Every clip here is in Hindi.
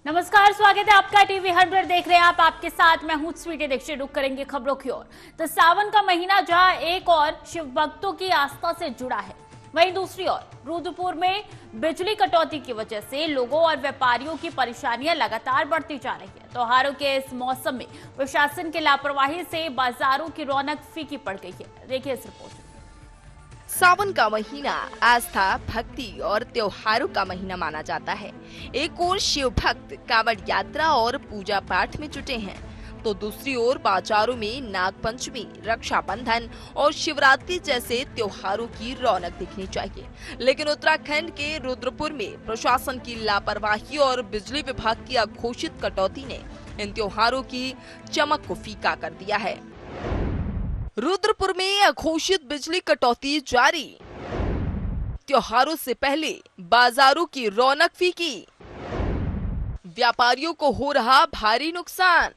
नमस्कार, स्वागत है आपका टीवी 100 देख रहे हैं आप। आपके साथ मैं हूं स्वीटी दीक्षित। रुक करेंगे खबरों की ओर। तो सावन का महीना जहां एक और शिव भक्तों की आस्था से जुड़ा है, वहीं दूसरी ओर रुद्रपुर में बिजली कटौती की वजह से लोगों और व्यापारियों की परेशानियां लगातार बढ़ती जा रही है। त्योहारों के इस मौसम में प्रशासन की लापरवाही से बाजारों की रौनक फीकी पड़ गई है। देखिए इस रिपोर्ट। सावन का महीना आस्था, भक्ति और त्योहारों का महीना माना जाता है। एक ओर शिव भक्त कांवड़ यात्रा और पूजा पाठ में जुटे हैं, तो दूसरी ओर बाजारों में नाग पंचमी, रक्षाबंधन और शिवरात्रि जैसे त्योहारों की रौनक दिखनी चाहिए। लेकिन उत्तराखंड के रुद्रपुर में प्रशासन की लापरवाही और बिजली विभाग की अघोषित कटौती ने इन त्योहारों की चमक को फीका कर दिया है। रुद्रपुर में अघोषित बिजली कटौती जारी, त्योहारों से पहले बाजारों की रौनक फीकी, व्यापारियों को हो रहा भारी नुकसान।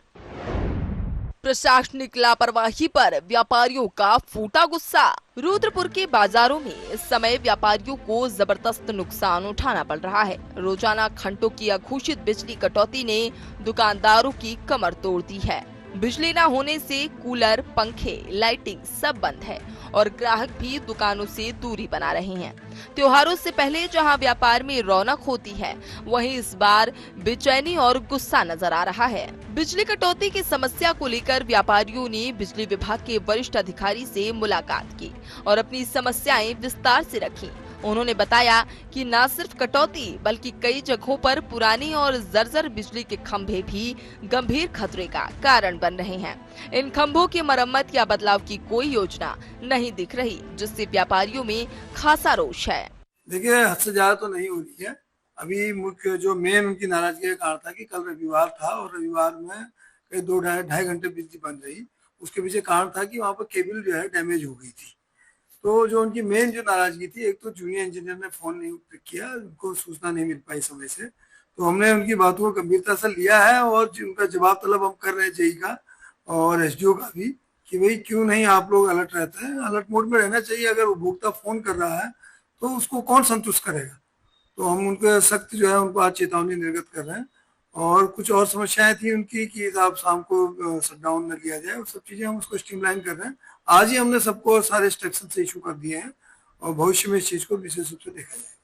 प्रशासनिक लापरवाही पर व्यापारियों का फूटा गुस्सा। रुद्रपुर के बाजारों में इस समय व्यापारियों को जबरदस्त नुकसान उठाना पड़ रहा है। रोजाना घंटों की अघोषित बिजली कटौती ने दुकानदारों की कमर तोड़ दी है। बिजली न होने से कूलर, पंखे, लाइटिंग सब बंद है और ग्राहक भी दुकानों से दूरी बना रहे हैं। त्योहारों से पहले जहां व्यापार में रौनक होती है, वहीं इस बार बेचैनी और गुस्सा नजर आ रहा है। बिजली कटौती की समस्या को लेकर व्यापारियों ने बिजली विभाग के वरिष्ठ अधिकारी से मुलाकात की और अपनी समस्याएं विस्तार से रखी। उन्होंने बताया कि न सिर्फ कटौती बल्कि कई जगहों पर पुरानी और जर्जर बिजली के खंभे भी गंभीर खतरे का कारण बन रहे हैं। इन खंभों की मरम्मत या बदलाव की कोई योजना नहीं दिख रही, जिससे व्यापारियों में खासा रोष है। देखिए, हद से ज्यादा तो नहीं हो रही है। अभी मुख्य जो मेन उनकी नाराजगी का कारण था कि कल रविवार था और रविवार में कई 2-2.5 घंटे बिजली बंद रही। उसके पीछे कारण था कि वहाँ पर केबल जो है डैमेज हो गई थी। तो जो उनकी मेन जो नाराजगी थी, एक तो जूनियर इंजीनियर ने फोन नहीं पिक किया, उनको सूचना नहीं मिल पाई समय से। तो हमने उनकी बातों को गंभीरता से लिया है और उनका जवाब तलब हम कर रहे हैं जेई का और एसडीओ का भी, कि भाई क्यों नहीं आप लोग अलर्ट रहते हैं। अलर्ट मोड में रहना चाहिए। अगर उपभोक्ता फोन कर रहा है तो उसको कौन संतुष्ट करेगा। तो हम उनके सख्त जो है उनको आज चेतावनी निर्गत कर रहे हैं। और कुछ और समस्याएं थी उनकी कि आप शाम को शटडाउन न लिया जाए, वो सब चीजें हम उसको स्ट्रीमलाइन कर रहे हैं। आज ही हमने सबको सारे इंस्ट्रक्शन से इशू कर दिए हैं और भविष्य में इस चीज को विशेष रूप से देखा जाए।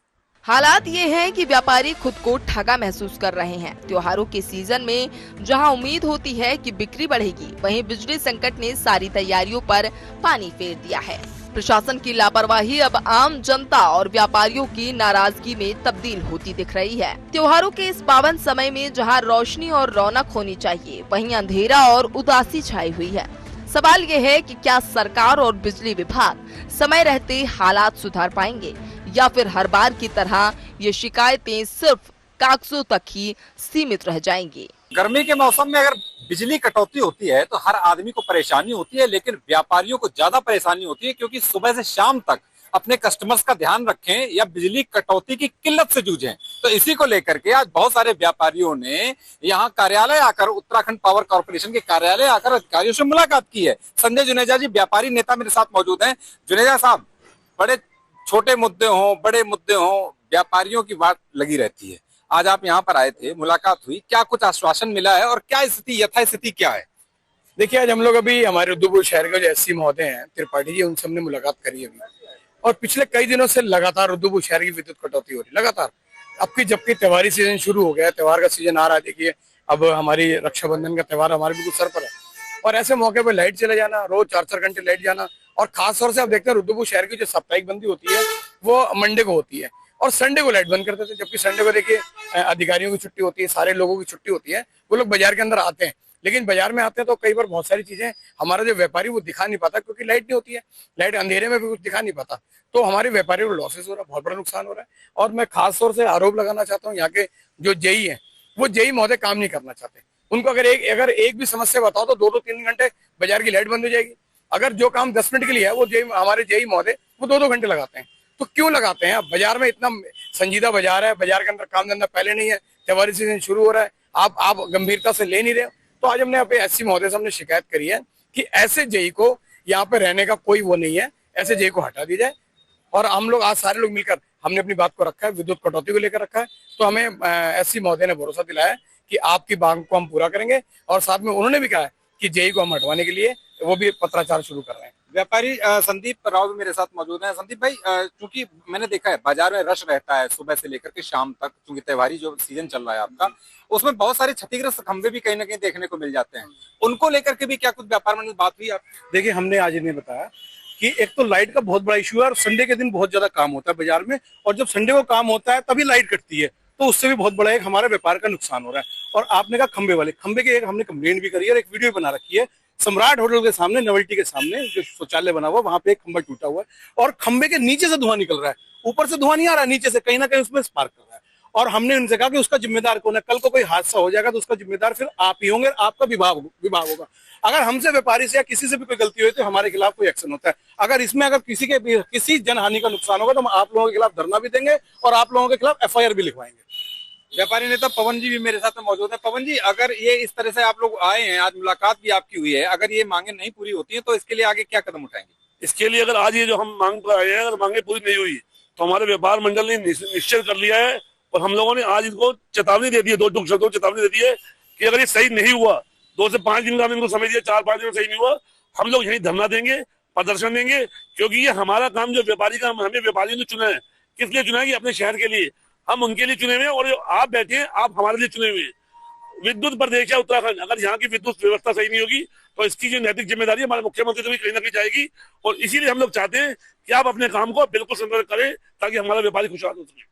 हालात ये हैं कि व्यापारी खुद को ठगा महसूस कर रहे हैं। त्योहारों के सीजन में जहां उम्मीद होती है कि बिक्री बढ़ेगी, वहीं बिजली संकट ने सारी तैयारियों पर पानी फेर दिया है। प्रशासन की लापरवाही अब आम जनता और व्यापारियों की नाराजगी में तब्दील होती दिख रही है। त्योहारों के इस पावन समय में जहां रोशनी और रौनक होनी चाहिए, वहीं अंधेरा और उदासी छाई हुई है। सवाल ये है कि क्या सरकार और बिजली विभाग समय रहते हालात सुधार पाएंगे या फिर हर बार की तरह ये शिकायतें सिर्फ कागजों तक ही सीमित रह जाएंगी। गर्मी के मौसम में अगर बिजली कटौती होती है तो हर आदमी को परेशानी होती है, लेकिन व्यापारियों को ज्यादा परेशानी होती है, क्योंकि सुबह से शाम तक अपने कस्टमर्स का ध्यान रखें या बिजली कटौती की किल्लत से जूझें। तो इसी को लेकर के आज बहुत सारे व्यापारियों ने यहाँ कार्यालय आकर, उत्तराखंड पावर कॉर्पोरेशन के कार्यालय आकर अधिकारियों से मुलाकात की है। संजय जुनेजा जी, व्यापारी नेता, मेरे साथ मौजूद हैं। जुनेजा साहब, बड़े छोटे मुद्दे हों, बड़े मुद्दे हों, व्यापारियों की बात लगी रहती है। आज आप यहाँ पर आए थे, मुलाकात हुई, क्या कुछ आश्वासन मिला है और क्या स्थिति, यथास्थिति क्या है? देखिए, आज हम लोग अभी हमारे रुद्रपुर शहर के जो एससी महोदय हैं त्रिपाठी जी, उनसे हमने मुलाकात करी अभी। और पिछले कई दिनों से लगातार रुद्रपुर शहर की विद्युत कटौती हो रही लगातार। अब की जबकि त्योहारी सीजन शुरू हो गया है, त्योहार का सीजन आ रहा है। देखिए, अब हमारी रक्षाबंधन का त्योहार हमारे बिल्कुल सर पर है और ऐसे मौके पर लाइट चले जाना, रोज 4-4 घंटे लाइट जाना। और खास तौर से आप देखते हैं रुद्रपुर शहर की जो साप्ताहिक बंदी होती है वो मंडे को होती है और संडे को लाइट बंद करते थे। जबकि संडे को देखिए अधिकारियों की छुट्टी होती है, सारे लोगों की छुट्टी होती है, वो लोग बाजार के अंदर आते हैं। लेकिन बाजार में आते हैं तो कई बार बहुत सारी चीजें हमारा जो व्यापारी वो दिखा नहीं पाता, क्योंकि लाइट नहीं होती है। लाइट अंधेरे में भी कुछ दिखा नहीं पाता, तो हमारे व्यापारियों को लॉसेस हो रहा है, बहुत बड़ा नुकसान हो रहा है। और मैं खास तौर से आरोप लगाना चाहता हूँ, यहाँ के जो जेई है वो जेई महोदय काम नहीं करना चाहते। उनको अगर एक भी समस्या बताओ तो 2-2-3 घंटे बाजार की लाइट बंद हो जाएगी। अगर जो काम 10 मिनट के लिए है वो हमारे जेई महोदय वो 2-2 घंटे लगाते हैं। तो क्यों लगाते हैं? अब बाजार में इतना संजीदा बाजार है, बाजार के अंदर काम धंधा पहले नहीं है, त्योहारी सीजन शुरू हो रहा है, आप गंभीरता से ले नहीं रहे हो। तो आज हमने अपने एससी महोदय से हमने शिकायत करी है कि ऐसे जेई को यहाँ पे रहने का कोई वो नहीं है, ऐसे जेई को हटा दी जाए और हम लोग आज सारे लोग मिलकर हमने अपनी बात को रखा है, विद्युत कटौती को लेकर रखा है। तो हमें एससी महोदय ने भरोसा दिलाया है कि आपकी मांग को हम पूरा करेंगे, और साथ में उन्होंने भी कहा है कि जेई को हम हटवाने के लिए वो भी पत्राचार शुरू कर रहे हैं। व्यापारी संदीप राव भी मेरे साथ मौजूद हैं। संदीप भाई, चूंकि मैंने देखा है बाजार में रश रहता है सुबह से लेकर के शाम तक, क्योंकि त्योहारी जो सीजन चल रहा है आपका, उसमें बहुत सारे क्षतिग्रस्त खंभे भी कहीं ना कहीं देखने को मिल जाते हैं। उनको लेकर के भी क्या कुछ व्यापार मंडल बात हुई? आप देखिए, हमने आज इन्हें बताया कि एक तो लाइट का बहुत बड़ा इशू है, और संडे के दिन बहुत ज्यादा काम होता है बाजार में, और जब संडे को काम होता है तभी लाइट कटती है, तो उससे भी बहुत बड़ा एक हमारे व्यापार का नुकसान हो रहा है। और आपने कहा खंबे के एक हमने कंप्लेंट भी करी है और एक वीडियो बना रखी है। सम्राट होटल के सामने, नवल्टी के सामने जो शौचालय बना हुआ, वहां पे एक खंबा टूटा हुआ है, और खंबे के नीचे से धुआं निकल रहा है, ऊपर से धुआं नहीं आ रहा है, नीचे से कहीं ना कहीं उसमें स्पार्क कर रहा है। और हमने उनसे कहा कि उसका जिम्मेदार कौन है? कल को कोई हादसा हो जाएगा तो उसका जिम्मेदार फिर आप ही होंगे, आपका विभाग होगा। अगर हमसे व्यापारी से या किसी से भी कोई गलती हुई तो हमारे खिलाफ कोई एक्शन होता है। अगर किसी जनहानि का नुकसान होगा तो हम आप लोगों के खिलाफ धरना भी देंगे और आप लोगों के खिलाफ FIR भी लिखवाएंगे। व्यापारी नेता पवन जी भी मेरे साथ में मौजूद है। पवन जी, अगर ये इस तरह से आप लोग आए हैं, आज मुलाकात भी आपकी हुई है, अगर ये मांगे नहीं पूरी होती है तो इसके लिए आगे क्या कदम उठाएंगे? इसके लिए अगर आज ये जो हम मांग पर आए हैं, अगर मांगे पूरी नहीं हुई तो हमारे व्यापार मंडल ने निश्चय कर लिया है, और हम लोगों ने आज इनको चेतावनी दे दी है, 2 टूक शब्दों चेतावनी दे दी है कि अगर ये सही नहीं हुआ, 2 से 5 दिन का हमने इनको समय दिया, 4-5 दिन में सही नहीं हुआ, हम लोग यही धरना देंगे, प्रदर्शन देंगे। क्योंकि ये हमारा काम, जो व्यापारी का, हमें व्यापारियों ने चुना है, किस लिए चुना है? कि अपने शहर के लिए, हम उनके लिए चुने हुए हैं, और जो आप बैठे हैं आप हमारे लिए चुने हुए हैं। विद्युत प्रदेश है उत्तराखंड, अगर यहाँ की विद्युत व्यवस्था सही नहीं होगी तो इसकी जो नैतिक जिम्मेदारी हमारे मुख्यमंत्री से भी कहीं ना कहीं जाएगी, और इसीलिए हम लोग चाहते हैं कि आप अपने काम को बिल्कुल संतुलित करें ताकि हमारा व्यापारी खुशहाल हो सके।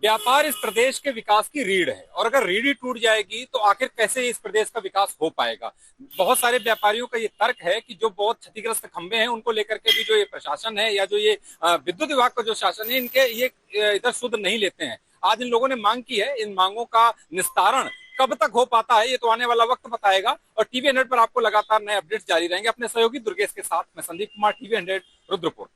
व्यापार इस प्रदेश के विकास की रीढ़ है, और अगर रीढ़ ही टूट जाएगी तो आखिर कैसे इस प्रदेश का विकास हो पाएगा? बहुत सारे व्यापारियों का ये तर्क है कि जो बहुत क्षतिग्रस्त खंभे हैं उनको लेकर के भी जो ये प्रशासन है या जो ये विद्युत विभाग का जो शासन है, इनके ये इधर सुध नहीं लेते हैं। आज इन लोगों ने मांग की है, इन मांगों का निस्तारण कब तक हो पाता है ये तो आने वाला वक्त बताएगा। और TV 100 पर आपको लगातार नए अपडेट्स जारी रहेंगे। अपने सहयोगी दुर्गेश के साथ मैं संदीप कुमार, TV 100 रुद्रपुर।